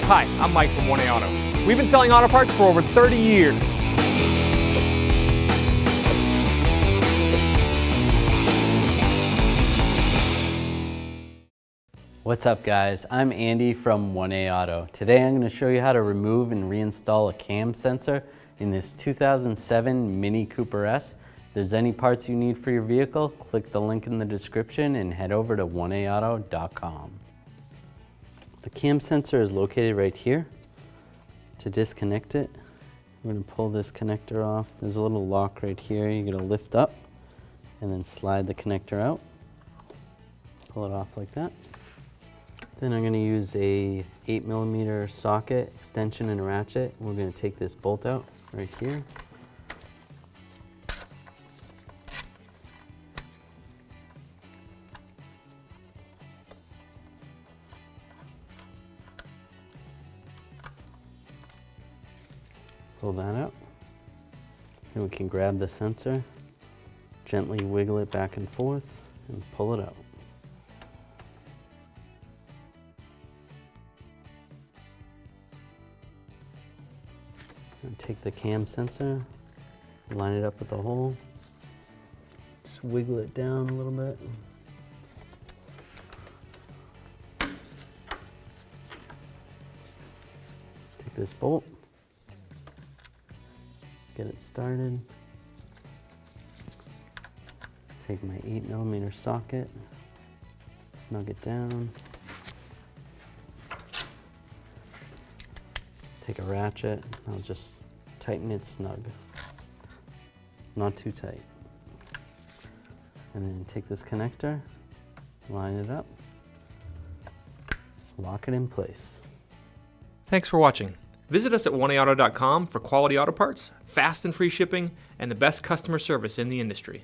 Hi, I'm Mike from 1A Auto. We've been selling auto parts for over 30 years. What's up guys, I'm Andy from 1A Auto. Today I'm going to show you how to remove and reinstall a cam sensor in this 2007 Mini Cooper S. If there's any parts you need for your vehicle, click the link in the description and head over to 1aauto.com. The cam sensor is located right here. To disconnect it, we're going to pull this connector off. There's a little lock right here. You're going to lift up and then slide the connector out. Pull it off like that. Then I'm going to use a 8mm socket, extension and ratchet. We're going to take this bolt out right here. Pull that out. Then we can grab the sensor, gently wiggle it back and forth, and pull it out. And take the cam sensor, line it up with the hole, just wiggle it down a little bit. Take this bolt, get it started. Take my 8mm socket, snug it down. Take a ratchet, I'll just tighten it snug, not too tight. And then take this connector, line it up, lock it in place. Thanks for watching. Visit us at 1aauto.com for quality auto parts, fast and free shipping, and the best customer service in the industry.